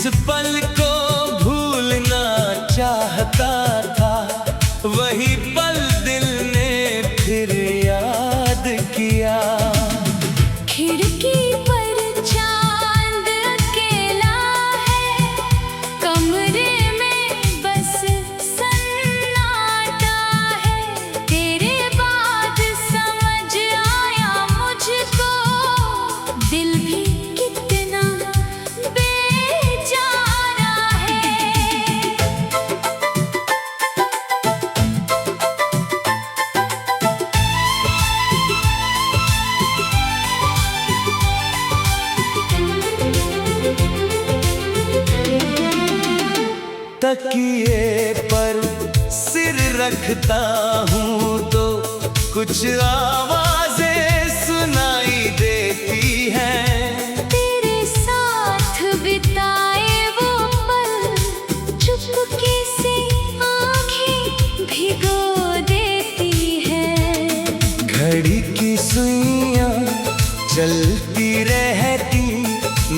जिस पल को भूलना चाहता था, वही पल दिल ने फिर याद किया। खिड़की पर चांद अकेला है, कमरे में बस सन्नाटा है। तेरे बाद समझ आया मुझको, दिल भी कितना बेचारा है। तकिए पर सिर रखता हूँ तो कुछ आवाजें सुनाई देती हैं। तेरे साथ बिताए वो पल, चुपके से आँखें भिगो देती है। घड़ी की सुइयां चलती रहती,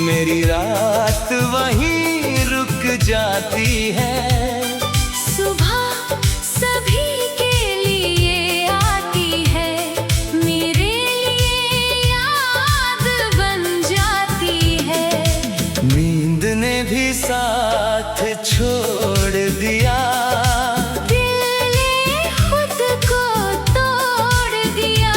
मेरी रात वहीं रुक जाती है। सुबह सभी के लिए आती है, मेरे लिए याद बन जाती है। नींद ने भी साथ छोड़ दिया, दिल ने खुद को तोड़ दिया।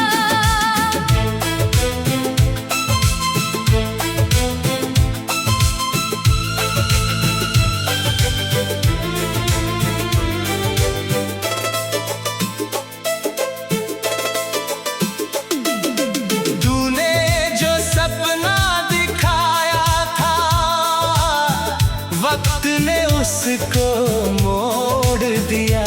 तूने जो सपना दिखाया था, वक्त ने उसको मोड़ दिया।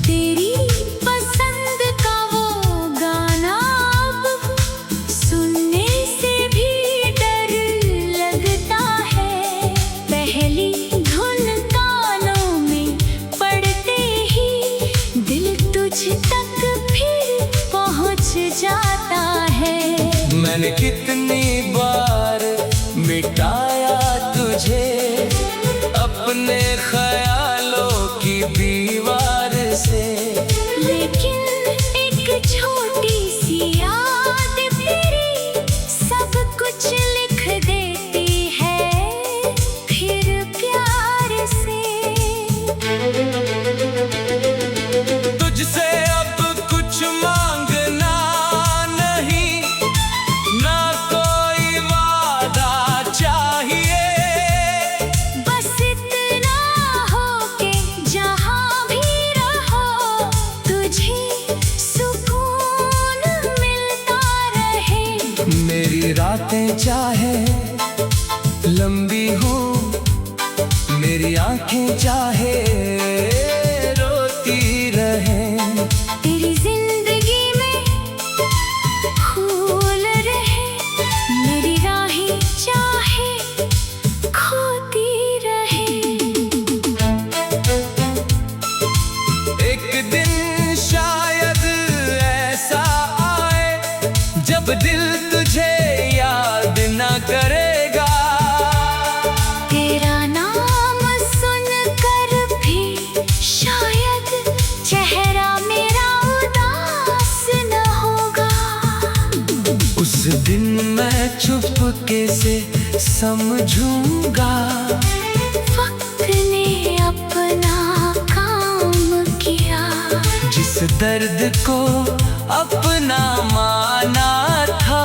तेरी पसंद का वो गाना अब सुनने से भी डर लगता है। पहली धुन कानों में पड़ते ही दिल तुझ तक फिर पहुंच जाता है। मैंने कितनी बार मिटाया तुझे अपने ख्यालों की दीवार से, लेकिन एक छोटी सी याद तेरी सब कुछ लिख देती है फिर प्यार से। तुझसे अब कुछ मांगना नहीं, ना कोई वादा चाहिए। बस इतना हो के जहाँ भी रहो, तुझे सुकून मिलता रहे। मेरी रातें चाहे लंबी हो, मेरी आंखें चाहे रोती रहें। तेरी जिंदगी में फूल रहे, मेरी राहें चाहे खोती रहे। एक दिन शायद ऐसा आए, जब दिल तुझे याद न करेगा। तेरा नाम सुनकर भी शायद चेहरा मेरा उदास न होगा। उस दिन मैं चुपके से समझूंगा, वक्त ने अपना काम किया। जिस दर्द को अपना माना था,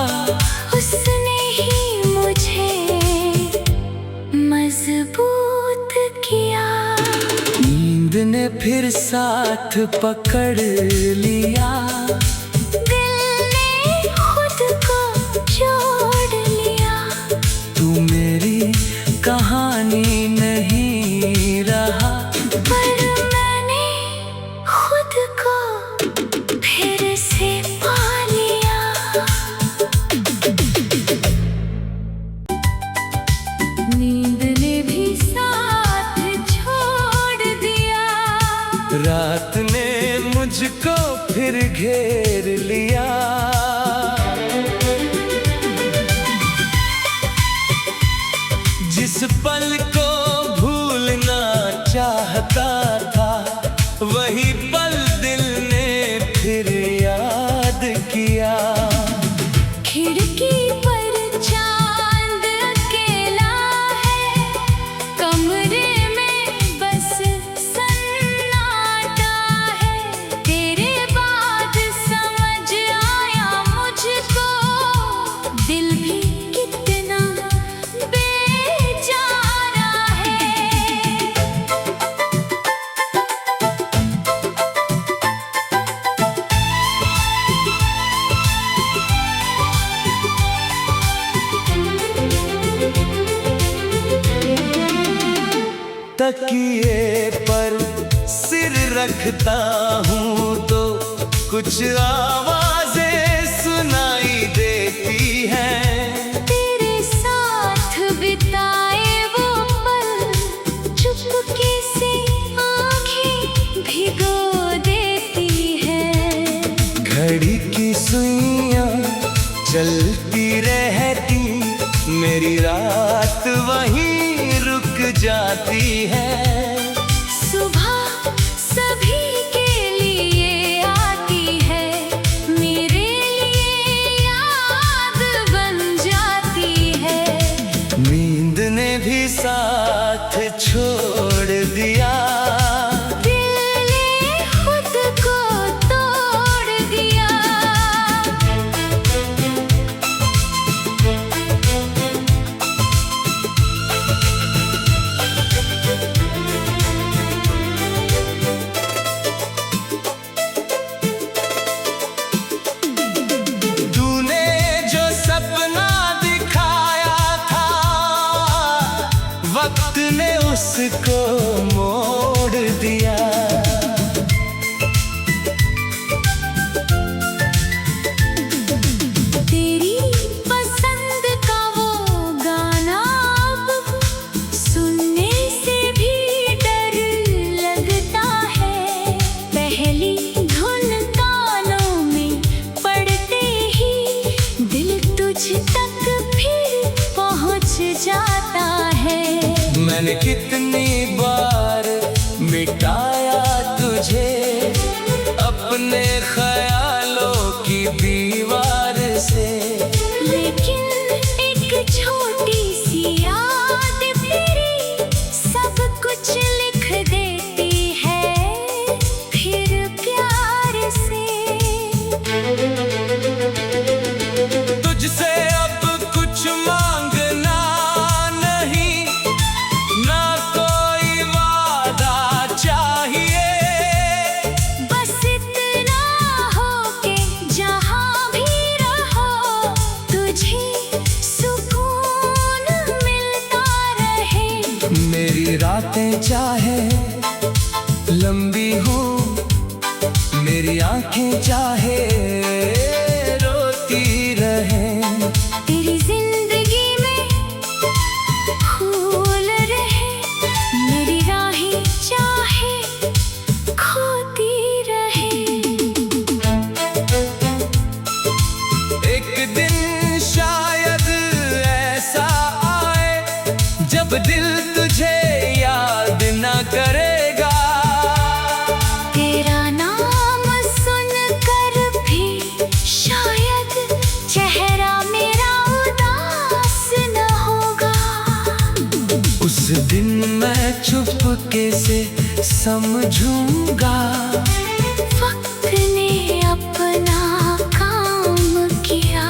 उसने ही मुझे मजबूत किया। नींद ने फिर साथ पकड़ लिया, दिल ने खुद को जोड़ लिया। तू मेरी कहानी नहीं रहा, पर मैंने खुद को फिर से पा लिया। नींद ने भी साथ छोड़ दिया, रात ने मुझको फिर घेर लिया। जिस पल को भूलना चाहता था, वही पल दिल ने फिर याद किया। खिड़की पर चांद अकेला है, कमरे में बस सन्नाटा है। तेरे बाद समझ आया मुझको, दिल भी कितना बेचारा है। तकिए पर सिर रखता हूँ तो कुछ आवाजें सुनाई देती हैं। तेरे साथ बिताए वो पल, चुपके से आँखें भिगो देती है। घड़ी की सुइयां चलती रहती, मेरी रात वहीं रुक जाती है। सुबह सभी के लिए आती है, मेरे लिए याद बन जाती है। नींद ने भी साथ छोड़ दिया, दिल ने खुद को तोड़ दिया। तूने जो सपना दिखाया था, वक्त ने उसको मोड़ दिया। तेरी पसंद का वो गाना अब सुनने से भी डर लगता है। पहली धुन कानों में पड़ते ही दिल तुझ तक फिर पहुंच जाता है। मैंने कितनी बार मिटाया तुझे अपने ख्यालों की दीवार से, लेकिन एक छोटी सी याद तेरी सब कुछ लिख देती है फिर प्यार से। तुझसे अब कुछ मांगना नहीं, ना कोई वादा चाहिए। बस इतना हो के जहाँ भी रहो, तुझे सुकून मिलता रहे। मेरी रातें चाहे लंबी हो, मेरी आंखें चाहे रोती रहें। तेरी जिंदगी में फूल रहे, मेरी राहें चाहे खोती रहे। एक दिन शायद ऐसा आए, जब दिल तुझे याद न करेगा। तेरा नाम सुनकर भी शायद चेहरा मेरा उदास न होगा। उस दिन मैं चुपके से समझूंगा, वक्त ने अपना काम किया।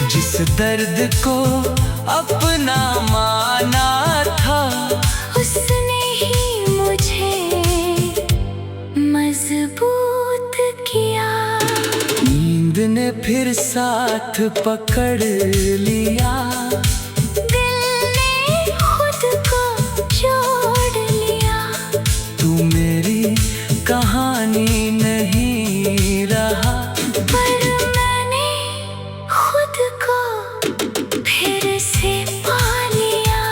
जिस दर्द को अपना माना था, उसने ही मुझे मजबूत किया। नींद ने फिर साथ पकड़ लिया, दिल ने खुद को जोड़ लिया। तू मेरी कहानी नहीं रहा, पर मैंने खुद को फिर से पा लिया।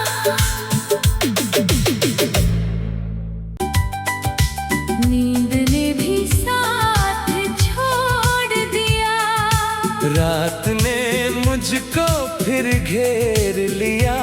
नींद ने भी साथ छोड़ दिया, रात ने मुझको फिर घेर लिया।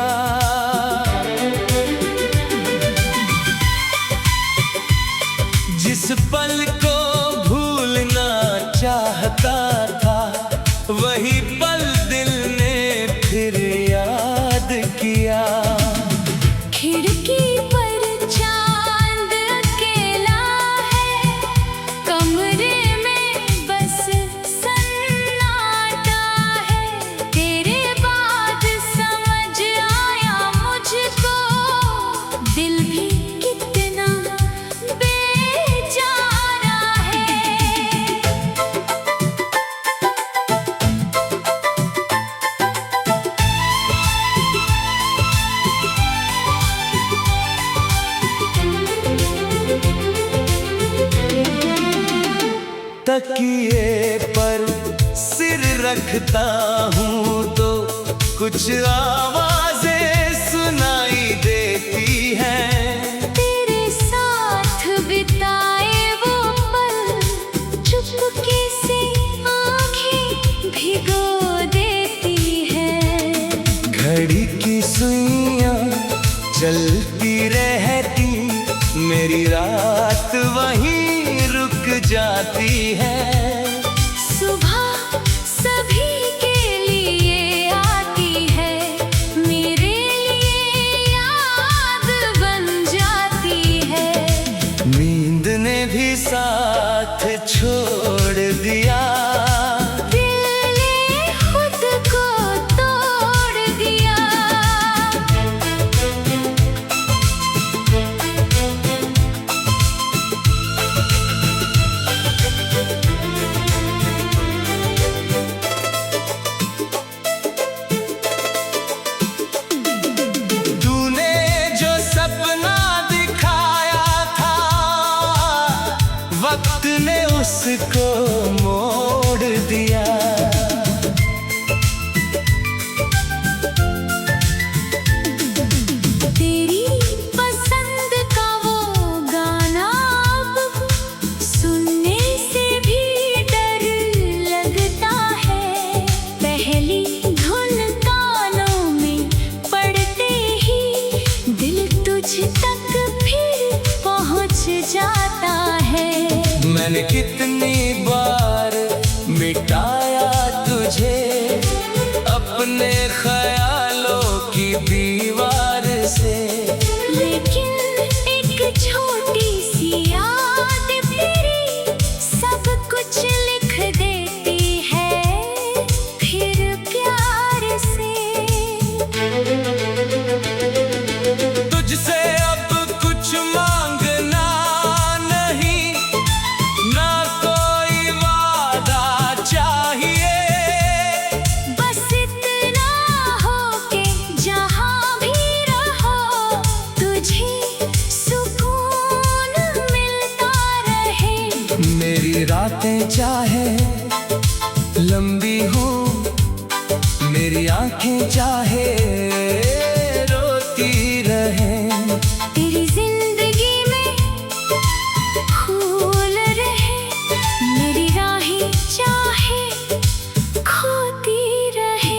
तकिए पर सिर रखता हूँ तो कुछ आवाजें सुनाई देती हैं। तेरे साथ बिताए वो पल चुपके से आंखें भिगो देती है। घड़ी की सुइयां चलती रहती, मेरी रात वहीं रुक जाती है। सुबह सभी के लिए आती है, मेरे लिए याद बन जाती है। नींद ने भी साथ छोड़ दिया, दिल ने खुद को तोड़ दिया। तूने जो सपना दिखाया था, वक्त ने उसको मोड़ दिया। तेरी पसंद का वो गाना अब सुनने से भी डर लगता है। पहली धुन कानों में पड़ते ही दिल तुझ तक फिर पहुंच जाता है। मैंने कितनी बार मिटाया तुझे अपने ख्यालों की दीवार से, लेकिन एक छोटी सी याद तेरी सब कुछ लिख देती है फिर प्यार से। तुझसे अब कुछ मांगना नहीं, ना कोई वादा चाहिए। बस इतना हो के जहाँ भी रहो तुझे सुकून मिलता रहे। मेरी रातें चाहे लंबी हो, मेरी आंखें चाहे रोती रहें। तेरी जिंदगी में फूल रहे, मेरी राहें चाहे खोती रहे।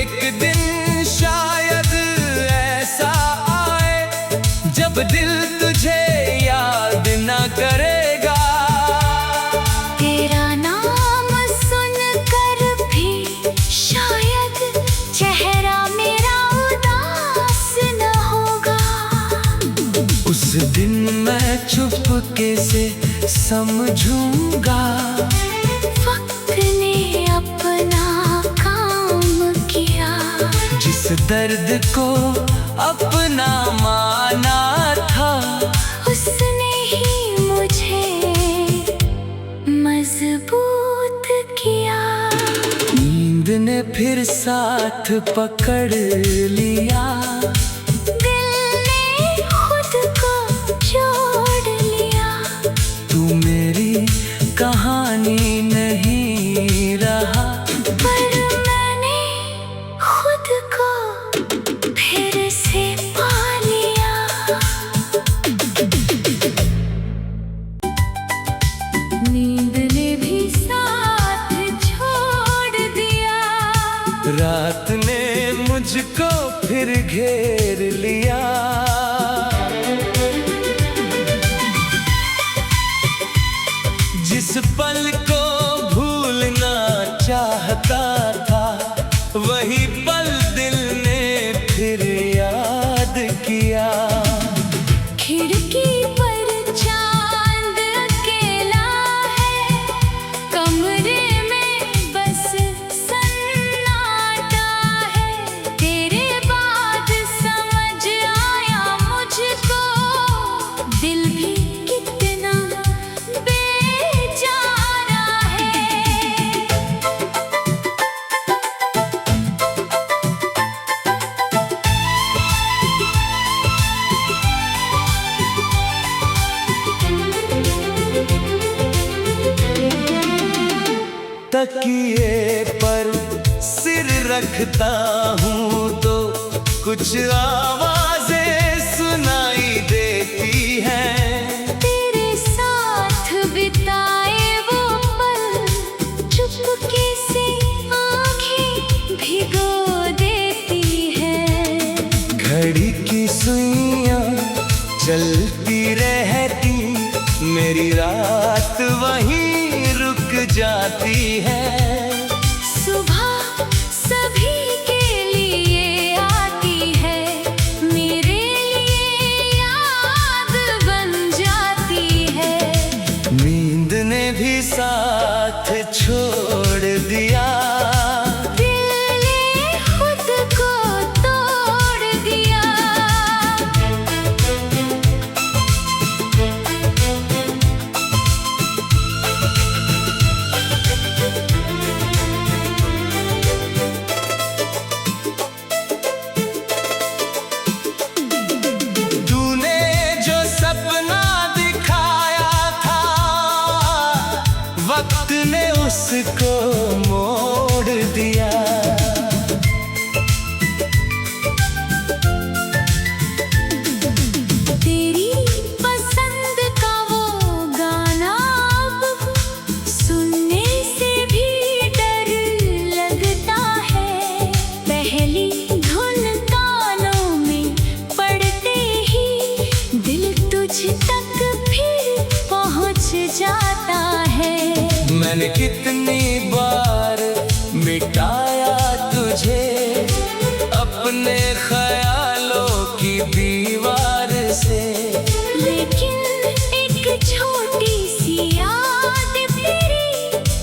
एक दिन शायद ऐसा आए जब दिल तुझे याद न करेगा। तेरा नाम सुनकर भी शायद चेहरा मेरा उदास न होगा। उस दिन मैं चुपके से समझूंगा, वक्त ने अपना काम किया। जिस दर्द को अपना माना था, उसने ही मुझे मजबूत किया। नींद ने फिर साथ पकड़ लिया, दिल ने खुद को जोड़ लिया। तू मेरी कहानी नहीं रहा, पर मैंने खुद को फिर से पा लिया। नींद ने भी साथ छोड़ दिया, रात ने मुझको फिर घेर लिया। जिस पल को भूलना चाहता था, वही पल दिल ने फिर याद किया। खिड़की पर चांद अकेला है, कमरे में बस सन्नाटा है। तेरे बाद समझ आया मुझको, दिल भी कितना बेचारा है। तकिए पर सिर रखता हूँ तो कुछ आवाजें सुनाई देती हैं। तेरे साथ बिताए वो पल चुपके से आँखें भिगो देती है। घड़ी की सुइयां चलती रहती, मेरी रात वहीं रुक जाती है। सुबह सभी के लिए आती है, मेरे लिए याद बन जाती है। नींद ने भी साथ छोड़ दिया, दिल ने खुद को तोड़ दिया। तूने जो सपना दिखाया था, वक्त ने उसको मोड़ दिया। तेरी पसंद का वो गाना अब सुनने से भी डर लगता है। पहली धुन कानों में पड़ते ही दिल तुझ तक फिर पहुंच जाता है। मैंने कितनी बार मिटाया तुझे अपने ख्यालों की दीवार से, लेकिन एक छोटी सी याद तेरी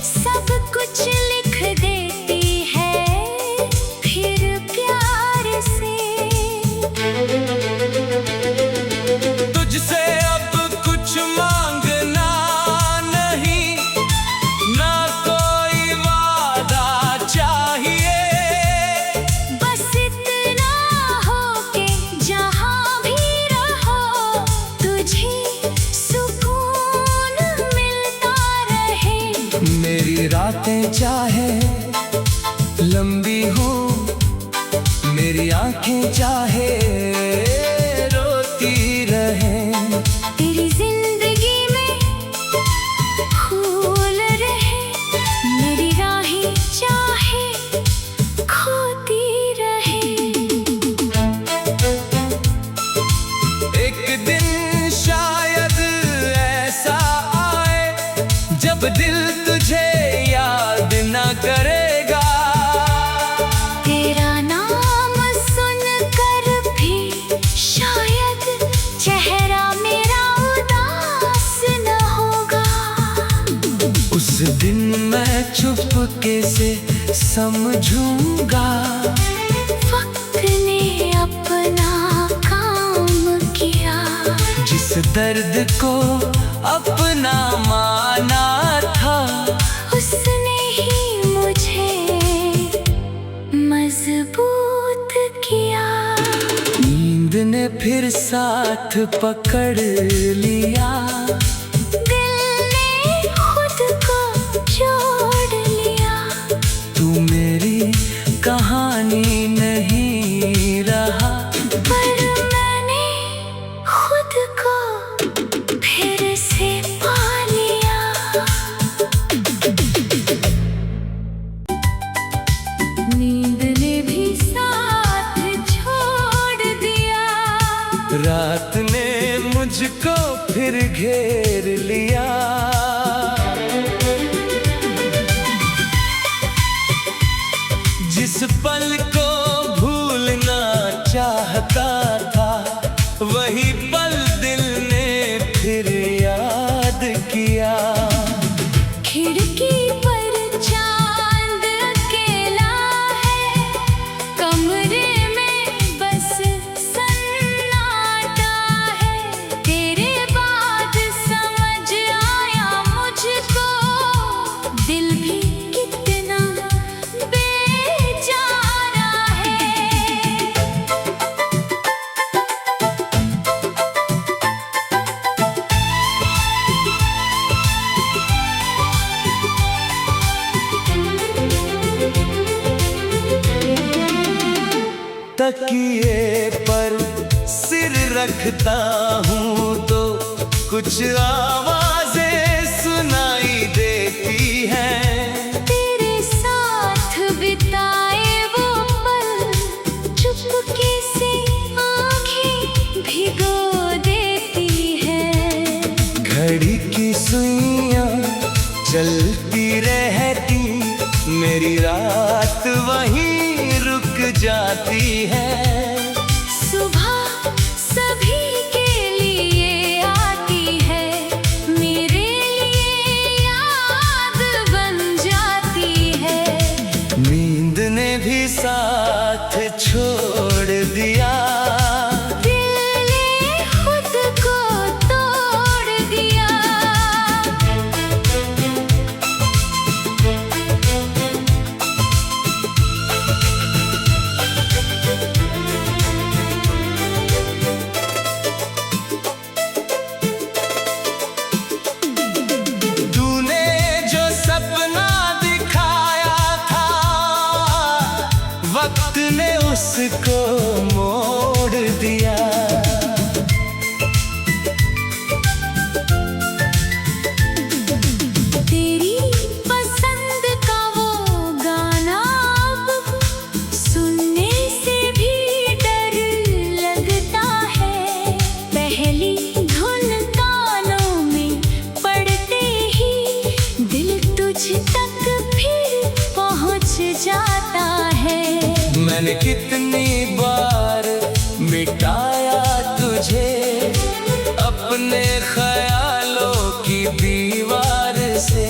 सब कुछ लिख देती है फिर प्यार से। तुझसे अब कुछ मांगना नहीं, ना कोई वादा चाहिए। बस इतना हो के जहाँ भी रहो तुझे सुकून मिलता रहे। मेरी रातें चाहे लंबी हो, मेरी आंखें चाहे रोती रहें। तेरी जिंदगी में फूल रहे, मेरी राहें चाहे खोती रहे। एक दिन शायद ऐसा आए जब दिल तुझे याद न करेगा। तेरा नाम सुनकर भी शायद चेहरा मेरा उदास न होगा। उस दिन मैं चुपके से समझूंगा, वक्त ने अपना काम किया। जिस दर्द को अपना माना था, उसने ही मुझे मजबूत किया। नींद ने फिर साथ पकड़ लिया, दिल ने खुद को जोड़ लिया। तू मेरी कहानी नहीं रहा, पर मैंने खुद को फिर से पा लिया। नींद ने भी साथ छोड़ दिया, रात ने मुझको फिर घेर तकिए पर सिर रखता हूँ तो कुछ आवाजें सुनाई देती हैं। तेरे साथ बिताए वो पल चुपके से आंखें भिगो देती है। घड़ी की सुइयां चलती रहती, मेरी रात वहीं रुक जाती है। सुबह सभी के लिए आती है, मेरे लिए याद बन जाती है। नींद ने भी साथ छोड़ दिया, दिल ने खुद को तोड़ दिया। तूने जो सपना दिखाया था, वक्त ने उसको मोड़ दिया। तेरी पसंद का वो गाना अब सुनने से भी डर लगता है। पहली धुन कानों में पड़ते ही दिल तुझ तक फिर पहुंच जाता है। मैंने कितनी बार मिटाया तुझे अपने ख्यालों की दीवार से,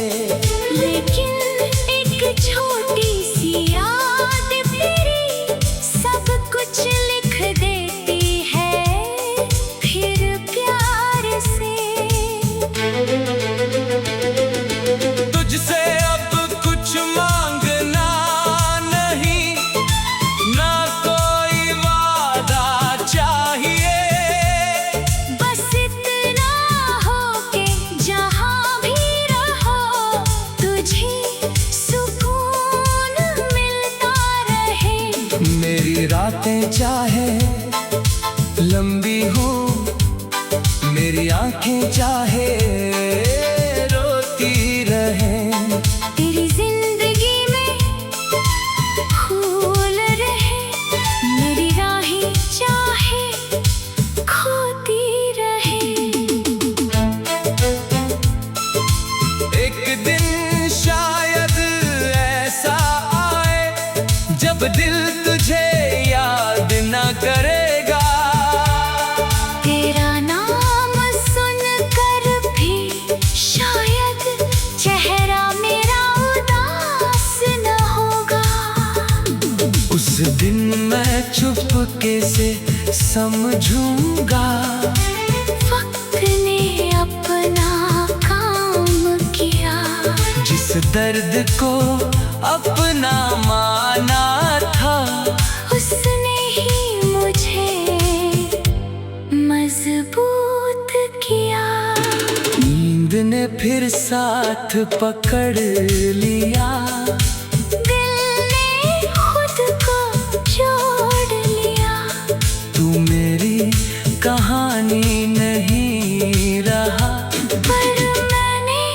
लेकिन एक छोटी सी याद तेरी सब कुछ लिख देती है फिर प्यार से। तुझसे अब कुछ मांगना नहीं, ना कोई वादा चाहिए। बस इतना हो के जहाँ भी रहो तुझे सुकून मिलता रहे। मेरी रातें चाहे लंबी हो, मेरी आंखें चाहे रोती रहें। तेरी जिंदगी में फूल रहे, मेरी राहें चाहे खोती रहे। एक दिन शायद ऐसा आए जब दिल तुझे याद न करेगा। तेरा नाम सुनकर भी शायद चेहरा मेरा उदास न होगा। उस दिन मैं चुपके से समझूंगा, वक्त ने अपना काम किया। जिस दर्द को अपना माना था, उसने ही मुझे मजबूत किया। नींद ने फिर साथ पकड़ लिया, दिल ने खुद को जोड़ लिया। तू मेरी कहानी नहीं रहा, पर मैंने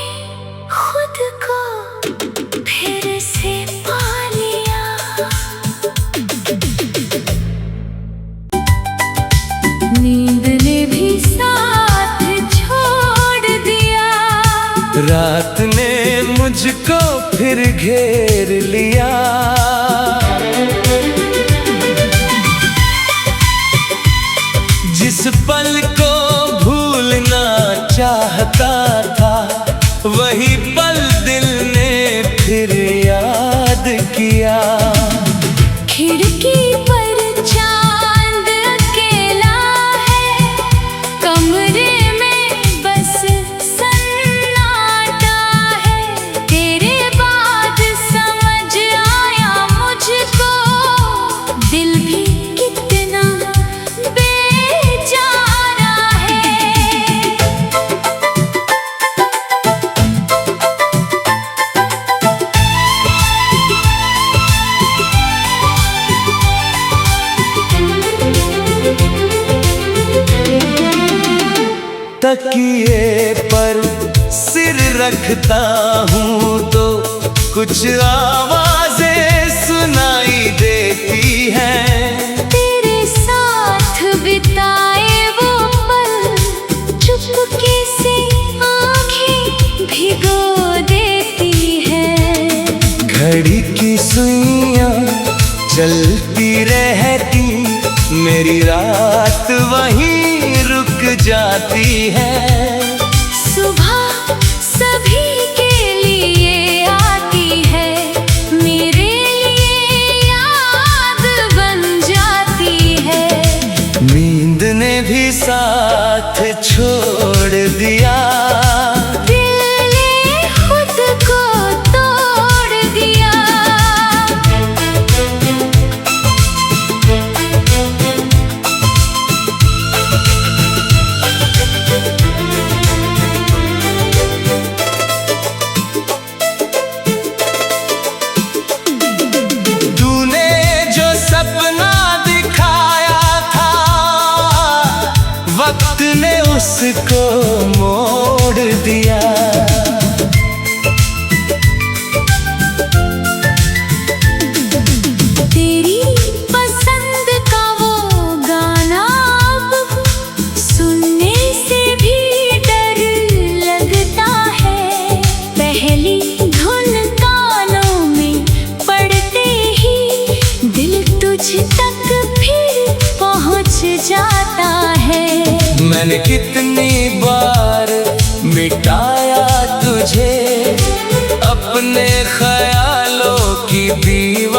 खुद को फिर से पा लिया। नींद ने भी साथ छोड़ दिया, रात ने मुझको फिर घेर लिया। जिस पल को भूलना चाहता था, वही पल दिल ने फिर याद किया। खिड़की पर चांद अकेला है, कमरे में बस सन्नाटा है। तेरे बाद समझ आया मुझको, दिल भी कितना बेचारा है। तकिए पर सिर रखता हूँ तो कुछ आवाजें सुनाई देती हैं। तेरे साथ बिताए वो पल चुपके से आंखें भिगो देती है। घड़ी की सुइयां चलती रहती, मेरी रात वहीं रुक जाती है। सुबह सभी के लिए आती है, मेरे लिए याद बन जाती है। नींद ने भी साथ छोड़ दिया, दिल ने खुद को तोड़ दिया। तूने जो सपना दिखाया था, वक्त ने उसको मोड़ दिया। तेरी पसंद का वो गाना अब सुनने से भी डर लगता है। पहली धुन कानों में पड़ते ही दिल तुझ तक फिर पहुंच जाता है। मैंने कितनी बार मिटाया तुझे अपने ख्यालों की दीवार